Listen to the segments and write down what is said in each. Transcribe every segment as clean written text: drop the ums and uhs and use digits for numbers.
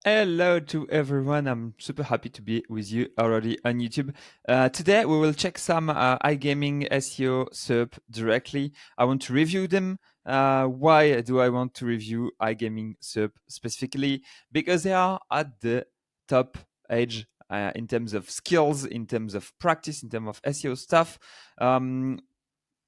Hello to everyone. I'm super happy to be with you already on YouTube. Today we will check some iGaming SEO SERP directly. I want to review them. Why do I want to review iGaming SERP specifically? Because they are at the top edge in terms of skills, in terms of practice, in terms of SEO stuff.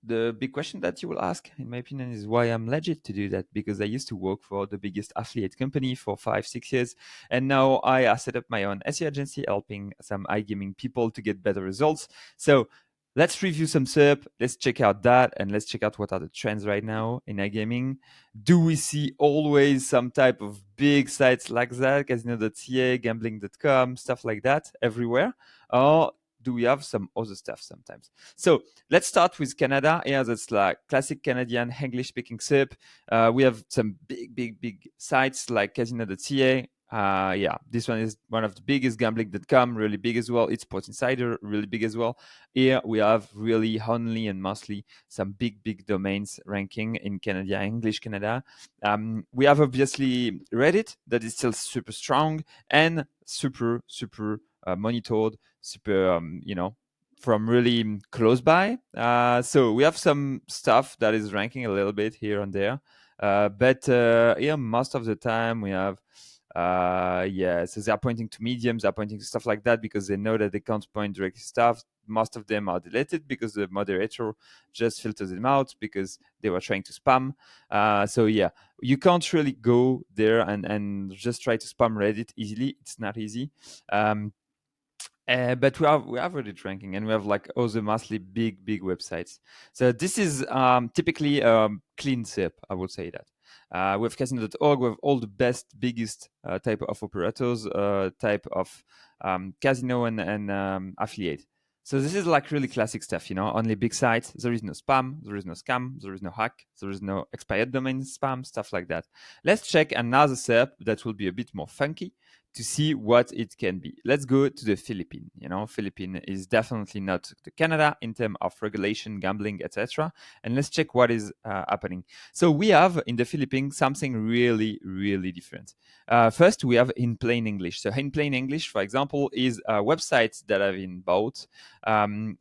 The big question that you will ask, in my opinion, is why I'm legit to do that. Because I used to work for the biggest affiliate company for 5-6 years, and now I set up my own SEO agency, helping some iGaming people to get better results. So let's review some SERP. Let's check out that, and let's check out what are the trends right now in iGaming. Do we see always some type of big sites like that, casino.ca, gambling.com, stuff like that everywhere, or do we have some other stuff sometimes? So let's start with Canada. Yeah, that's like classic Canadian English speaking SERP. We have some big sites like casino.ca. Yeah, this one is one of the biggest, gambling.com, really big as well. It's Sports Insider, really big as well. Here we have really only and mostly some big domains ranking in Canada, English Canada. We have obviously Reddit that is still super strong and super monitored, super from really close by. So we have some stuff that is ranking a little bit here and there. But yeah, most of the time we have yeah, so they're pointing to mediums, they're pointing to stuff like that because they know that they can't point direct stuff. Most of them are deleted because the moderator just filters them out because they were trying to spam. So yeah, you can't really go there and just try to spam Reddit easily. It's not easy. But we have Reddit ranking, and we have like other mostly big websites. So this is typically clean SERP, I would say that. We have casino.org, we have all the best, biggest type of operators, type of casino and affiliate. So this is like really classic stuff, only big sites. There is no spam, there is no scam, there is no hack, there is no expired domain spam, stuff like that. Let's check another SERP that will be a bit more funky to see what it can be. Let's go to the Philippines. Philippines is definitely not the Canada in terms of regulation, gambling, etc. And let's check what is happening. So we have in the Philippines something really different. First, we have in plain English. So in plain English, for example, is a website that I've been bought,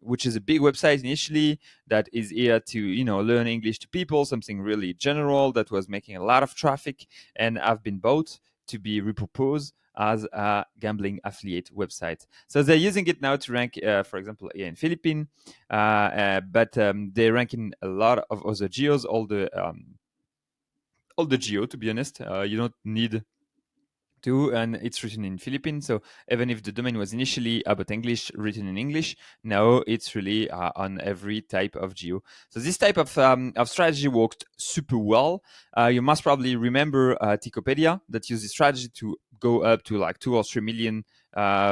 which is a big website initially that is here to learn English to people, something really general that was making a lot of traffic, and I've been bought to be repurposed as a gambling affiliate website. So they're using it now to rank, for example, here in Philippines, but they rank in a lot of other geos. All the geo, to be honest, you don't need to, and it's written in Philippines. So even if the domain was initially about English, written in English, now it's really on every type of geo. So this type of strategy worked super well. You must probably remember Ticopedia that used this strategy to go up to like 2 or 3 million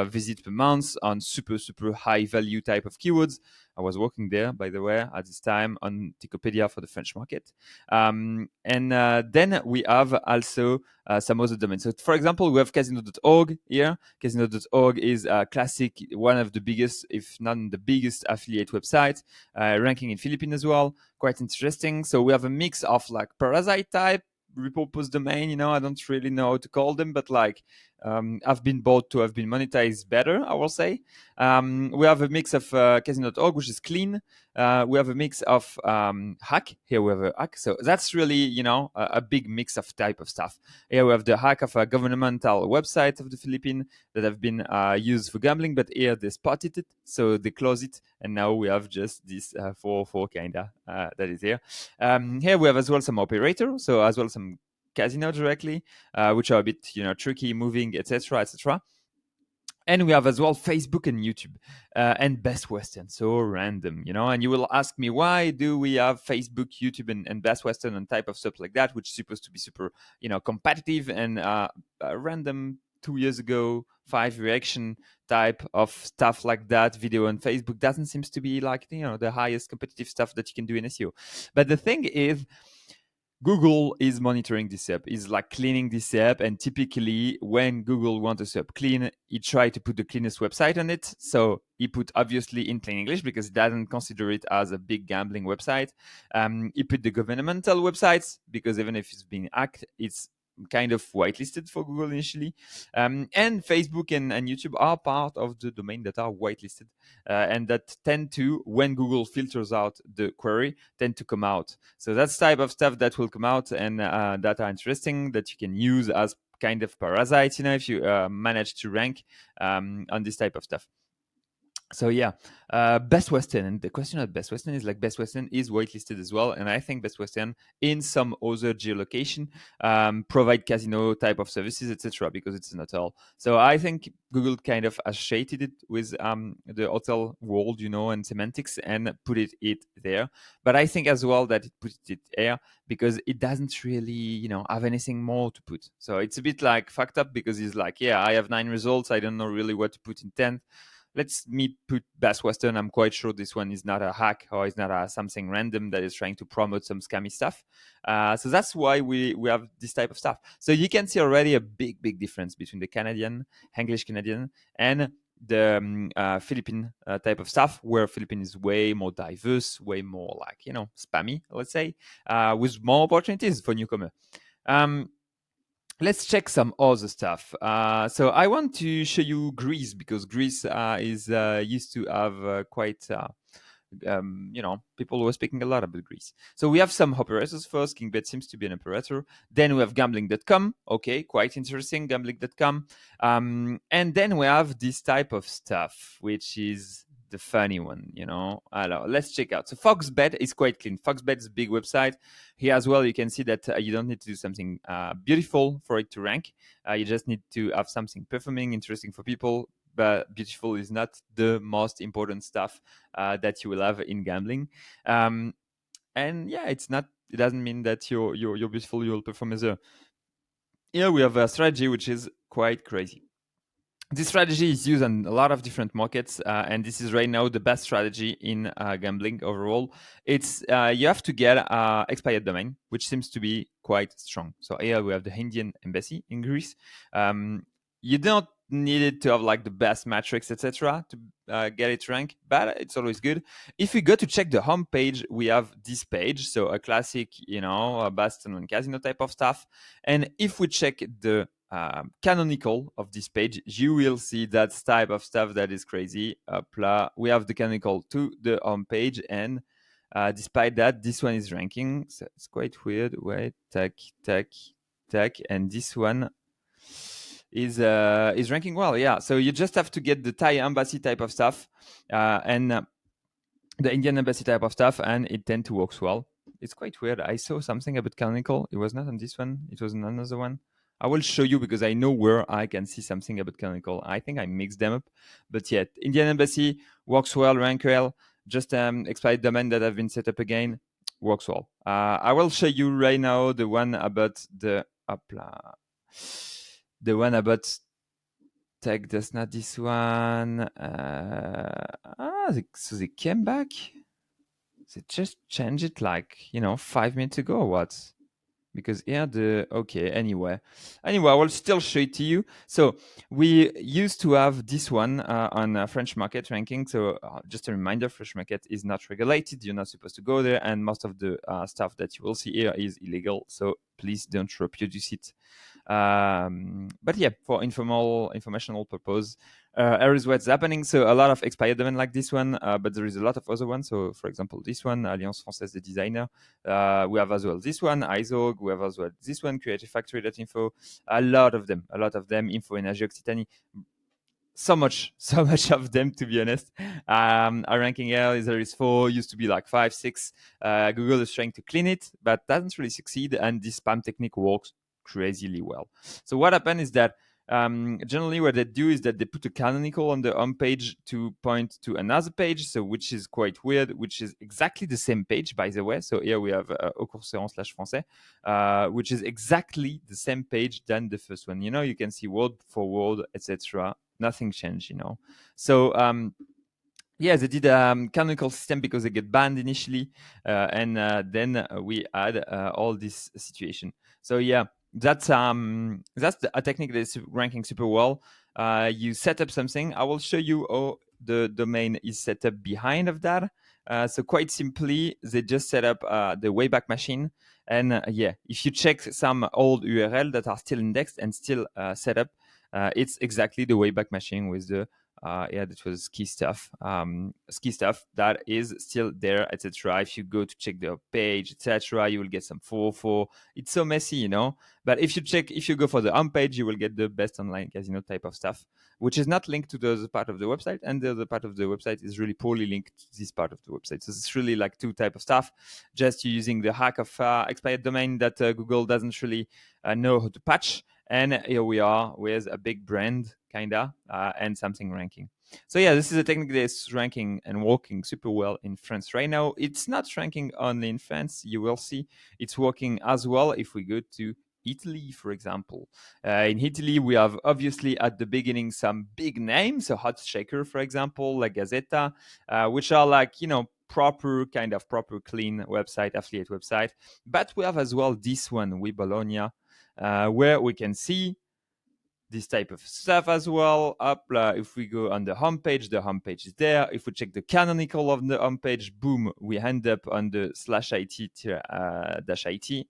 visits per month on super high value type of keywords. I was working there, by the way, at this time on Ticopedia for the French market. And then we have also some other domains. So, for example, we have casino.org here. Casino.org is a classic, one of the biggest, if not the biggest, affiliate website, ranking in Philippines as well. Quite interesting. So we have a mix of like Parasite type repurposed domain. I don't really know how to call them, but like have been bought to have been monetized better, I will say. We have a mix of casino.org, which is clean. We have a mix of hack. Here we have a hack. So that's really, a big mix of type of stuff. Here we have the hack of a governmental website of the Philippines that have been used for gambling, but here they spotted it, so they closed it, and now we have just this 404 kinda that is here. Here we have as well some operator, so as well some casino directly, which are a bit tricky, moving, etc. And we have as well Facebook and YouTube and Best Western. So random, And you will ask me, why do we have Facebook, YouTube, and Best Western and type of stuff like that, which is supposed to be super, competitive and random? 2 years ago, 5 reaction type of stuff like that, video on Facebook doesn't seem to be like the highest competitive stuff that you can do in SEO. But the thing is, Google is monitoring this app, is like cleaning this app. And typically when Google wants a SERP clean, he try to put the cleanest website on it. So he put obviously in plain English because he doesn't consider it as a big gambling website. He put the governmental websites because even if it's being hacked, it's kind of whitelisted for Google initially. And Facebook and YouTube are part of the domain that are whitelisted, and that tend to, when Google filters out the query, tend to come out. So that's type of stuff that will come out, and that are interesting, that you can use as kind of parasites, if you manage to rank on this type of stuff. So yeah, Best Western, and the question of Best Western is like Best Western is whitelisted as well, and I think Best Western in some other geolocation provide casino type of services, etc. Because it's an hotel. So I think Google kind of associated it with the hotel world, and semantics, and put it there. But I think as well that it put it there because it doesn't really, have anything more to put. So it's a bit like fucked up because it's like, yeah, I have 9 results, I don't know really what to put in 10th. Let's me put Best Western. I'm quite sure this one is not a hack or is not something random that is trying to promote some scammy stuff. So that's why we have this type of stuff. So you can see already a big difference between the Canadian, English Canadian, and the Philippine type of stuff, where Philippine is way more diverse, way more like, spammy, let's say, with more opportunities for newcomer. Let's check some other stuff. So I want to show you Greece, because Greece is used to have quite people were speaking a lot about Greece. So we have some operators first. KingBet seems to be an operator. Then we have gambling.com. Okay, quite interesting, gambling.com. And then we have this type of stuff, which is the funny one, let's check out. So Foxbet is quite clean. Foxbet is a big website. Here as well, you can see that you don't need to do something beautiful for it to rank. You just need to have something performing, interesting for people. But beautiful is not the most important stuff that you will have in gambling. And yeah, it doesn't mean that you're beautiful, you'll perform as a. Here we have a strategy which is quite crazy. This strategy is used on a lot of different markets, and this is right now the best strategy in gambling overall. It's you have to get expired domain, which seems to be quite strong. So here we have the Indian embassy in Greece. You don't need it to have like the best metrics, etc., to get it ranked, but it's always good. If we go to check the home page, we have this page, so a classic, Boston and casino type of stuff. And if we check the canonical of this page, you will see that type of stuff that is crazy. We have the canonical to the home page, and despite that, this one is ranking. So it's quite weird. Wait, tack, and this one is ranking well. Yeah. So you just have to get the Thai embassy type of stuff, and the Indian embassy type of stuff, and it tend to work well. It's quite weird. I saw something about canonical. It was not on this one. It was on another one. I will show you because I know where I can see something about canonical. I think I mixed them up, but yeah, Indian embassy works well, rank well. Just expired domain that have been set up again works well. I will show you right now the one about the tech. That's not this one. So they came back. They just changed it like 5 minutes ago or what? Because anyway, I will still show it to you. So we used to have this one on French market ranking. So just a reminder, French market is not regulated. You're not supposed to go there, and most of the stuff that you will see here is illegal. So please don't reproduce it. But yeah, for informational purpose, here is what's happening. So a lot of expired domain like this one, but there is a lot of other ones. So for example, this one, Alliance Française des Designers. We have as well this one, ISOG. We have as well this one, creativefactory.info. A lot of them, Info Energy Occitanie. So much of them, to be honest. Our ranking here there is 4, used to be like 5, 6. Google is trying to clean it, but doesn't really succeed, and this spam technique works crazily well. So what happened is that generally what they do is that they put a canonical on the home page to point to another page, so which is quite weird, which is exactly the same page, by the way. So here we have aucourseron/français, which is exactly the same page than the first one. You can see word for word, etc. Nothing changed, So yeah, they did a canonical system because they get banned initially, and then we had all this situation. So yeah, that's a technique that is ranking super well. You set up something. I will show you how the domain is set up behind of that. So quite simply, they just set up the Wayback Machine, And yeah, if you check some old URL that are still indexed and still set up, it's exactly the Wayback Machine with the yeah, that was ski stuff that is still there, etc. If you go to check the page, etc., you will get some 404. It's so messy, you know. But if you go for the home page, you will get the best online casino type of stuff, which is not linked to the other part of the website, and the other part of the website is really poorly linked to this part of the website. So it's really like two type of stuff. Just using the hack of expired domain that Google doesn't really know how to patch. And here we are with a big brand, kinda, and something ranking. So yeah, this is a technique that's ranking and working super well in France right now. It's not ranking only in France. You will see it's working as well if we go to Italy, for example. In Italy, we have obviously at the beginning some big names, so Hot Shaker, for example, La Gazzetta, which are like, proper clean website, affiliate website. But we have as well this one, We Bologna, where we can see this type of stuff as well. Up, if we go on the homepage is there. If we check the canonical of the homepage, boom, we end up on the /it dash it.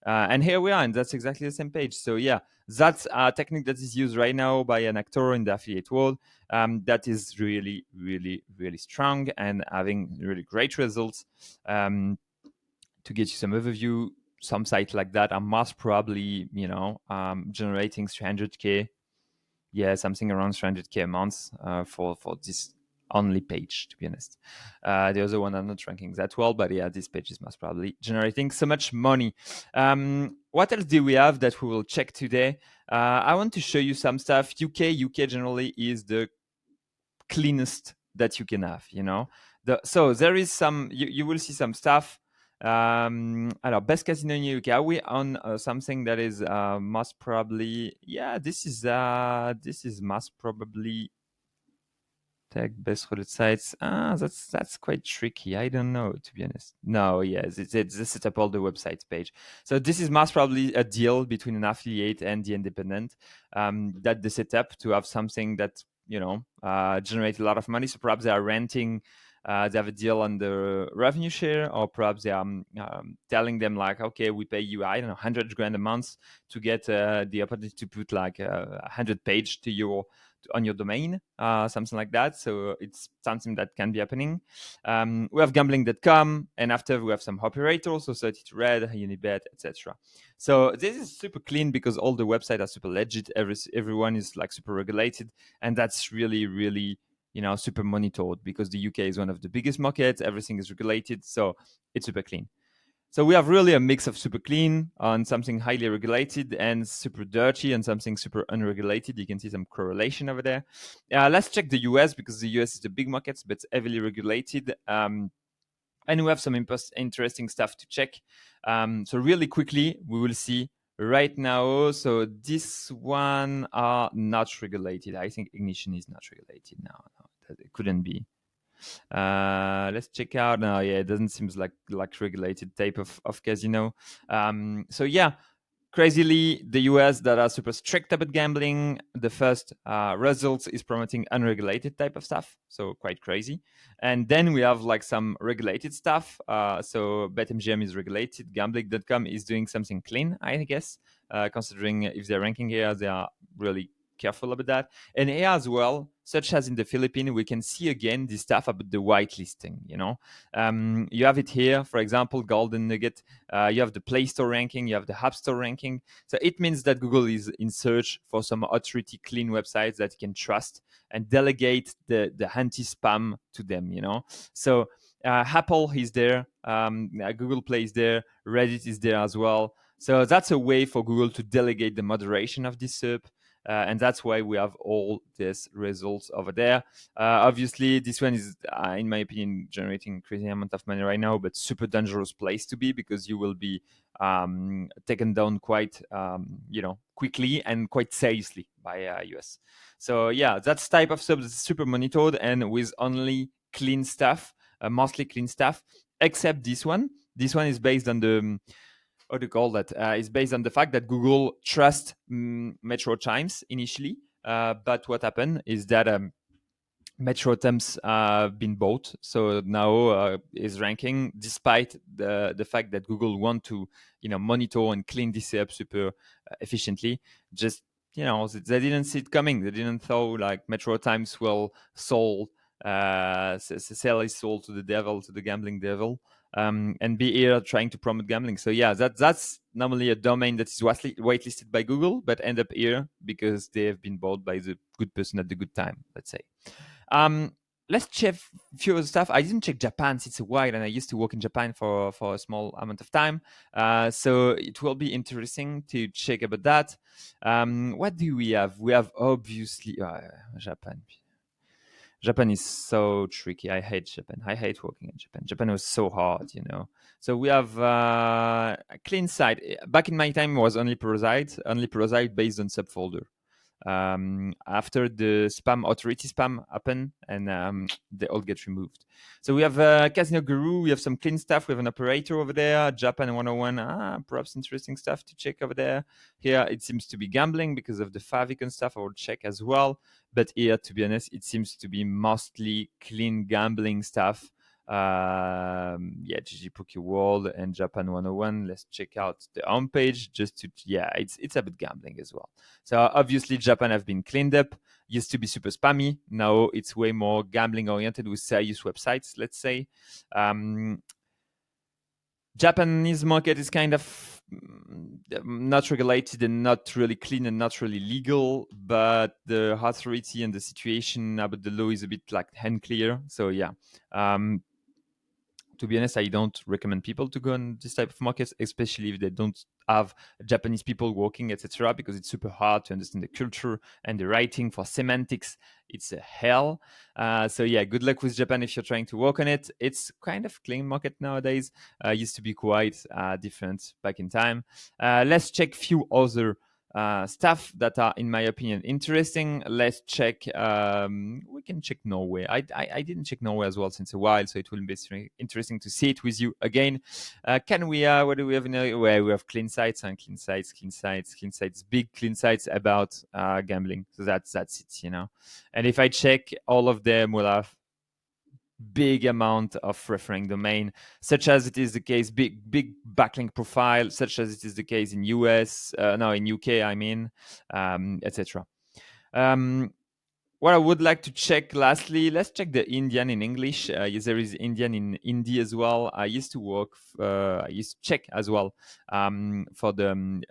And here we are, and that's exactly the same page. So yeah, that's a technique that is used right now by an actor in the affiliate world. That is really, really, really strong and having really great results. To get you some overview, some sites like that are most probably, generating 300k, yeah, something around 300k a month for this only page, to be honest. The other one I'm not ranking that well, but yeah, this page is most probably generating so much money. What else do we have that we will check today? I want to show you some stuff. UK generally is the cleanest that you can have, so there is some, you will see some stuff. Alors, best casino in UK. Are we on something that is most probably, yeah, this is most probably tag best rolled sites. That's quite tricky. I don't know, to be honest. No, yes, it's the setup all the websites page. So this is most probably a deal between an affiliate and the independent, that they set up to have something that generate a lot of money. So perhaps they are renting. They have a deal on the revenue share, or perhaps they are telling them like, okay, we pay you, I don't know, 100 grand a month to get the opportunity to put like 100 page to your on your domain, something like that. So it's something that can be happening. We have gambling.com, and after we have some operators, so 32 Red, Unibet, etc. So this is super clean because all the websites are super legit. Everyone is like super regulated, and that's really, really super monitored because the UK is one of the biggest markets. Everything is regulated, so it's super clean. So we have really a mix of super clean on something highly regulated and super dirty and something super unregulated. You can see some correlation over there. Let's check the US because the US is the big market, but it's heavily regulated. And we have some interesting stuff to check. So really quickly, we will see right now. So this one are not regulated. I think Ignition is not regulated now. No, it couldn't be. Let's check out now. Yeah, it doesn't seem like regulated type of casino. So yeah, crazily, the US that are super strict about gambling, the first results is promoting unregulated type of stuff. So quite crazy. And then we have like some regulated stuff. So BetMGM is regulated. Gambling.com is doing something clean, I guess, considering if they're ranking here, they are really careful about that. And here as well, such as in the Philippines, we can see again this stuff about the whitelisting. You have it here, for example, Golden Nugget. You have the Play Store ranking, you have the App Store ranking. So it means that Google is in search for some authority clean websites that you can trust and delegate the anti-spam to them. So Apple is there, Google Play is there, Reddit is there as well. So that's a way for Google to delegate the moderation of this SERP. And that's why we have all these results over there. Obviously, this one is, in my opinion, generating crazy amount of money right now, but super dangerous place to be because you will be taken down quite, quickly and quite seriously by US. So yeah, that's type of sub that's super monitored and with only clean stuff, mostly clean stuff, except this one. This one is based on the how to call that? It's based on the fact that Google trusts Metro Chimes initially, but what happened is that Metro attempts been bought, so now is ranking despite the fact that Google want to monitor and clean this up super efficiently. Just they didn't see it coming. They didn't thought like Metro Times will sold sell his soul to the devil, to the gambling devil, and be here trying to promote gambling. So yeah, that's normally a domain that is whitelisted by Google, but end up here because they have been bought by the good person at the good time, let's say. Um, let's check few other stuff. I didn't check Japan since a while, and I used to work in Japan for a small amount of time. So it will be interesting to check about that. What do we have? We have obviously Japan. Japan is so tricky. I hate Japan. I hate working in Japan. Japan was so hard. So we have a clean site. Back in my time, it was only Parasite based on subfolder. After the authority spam happen, and they all get removed. So we have Casino Guru, we have some clean stuff, we have an operator over there, Japan 101, perhaps interesting stuff to check over there. Here it seems to be gambling because of the favicon stuff, I will check as well. But here, to be honest, it seems to be mostly clean gambling stuff. GG Poké World and Japan 101. Let's check out the homepage just to, it's a bit gambling as well. So obviously Japan have been cleaned up. Used to be super spammy. Now it's way more gambling oriented with serious websites, let's say. Japanese market is kind of not regulated and not really clean and not really legal, but the authority and the situation about the law is a bit like unclear. So yeah, to be honest, I don't recommend people to go on this type of markets, especially if they don't have Japanese people working, etc., because it's super hard to understand the culture and the writing for semantics. It's a hell. So yeah, good luck with Japan if you're trying to work on it. It's kind of clean market nowadays. Used to be quite different back in time. Let's check few other stuff that are, in my opinion, interesting. Let's check. We can check Norway. I didn't check Norway as well since a while, so it will be interesting to see it with you again. Can we? What do we have in Norway? We have clean sites and clean sites, big clean sites about gambling. So that's it. And if I check, all of them will have big amount of referring domain, such as it is the case, big backlink profile, such as it is the case in in UK, I mean, etc. What I would like to check lastly, let's check the Indian in English. Yes, there is Indian in Hindi as well. I used to check as well for the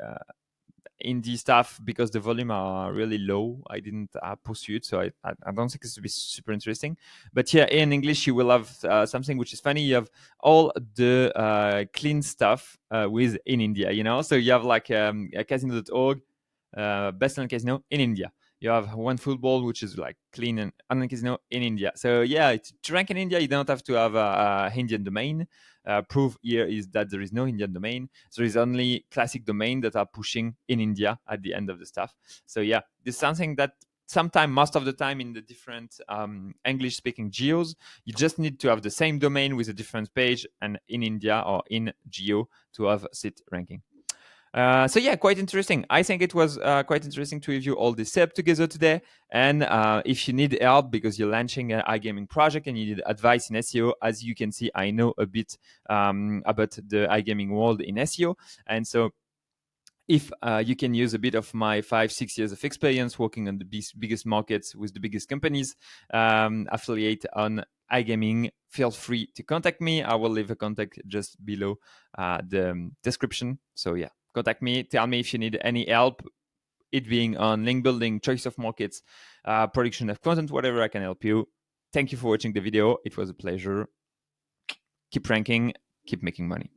indie stuff because the volume are really low. I didn't pursue it, so I don't think it's to be super interesting. But here in English, you will have something which is funny. You have all the clean stuff with in India. So you have like casino.org, best online casino in India. You have one football, which is like clean and online casino in India. So yeah, to rank in India, you don't have to have a Indian domain. Proof here is that there is no Indian domain. There is only classic domain that are pushing in India at the end of the stuff. So yeah, this is something that most of the time in the different English speaking geos, you just need to have the same domain with a different page and in India or in geo to have SIT ranking. So yeah, quite interesting. I think it was quite interesting to review all this setup together today. And if you need help because you're launching an iGaming project and you need advice in SEO, as you can see, I know a bit about the iGaming world in SEO. And so if you can use a bit of my 5-6 years of experience working on the biggest markets with the biggest companies, affiliate on iGaming, feel free to contact me. I will leave a contact just below the description. So yeah, contact me. Tell me if you need any help, it being on link building, choice of markets, production of content, whatever I can help you. Thank you for watching the video. It was a pleasure. Keep ranking, keep making money.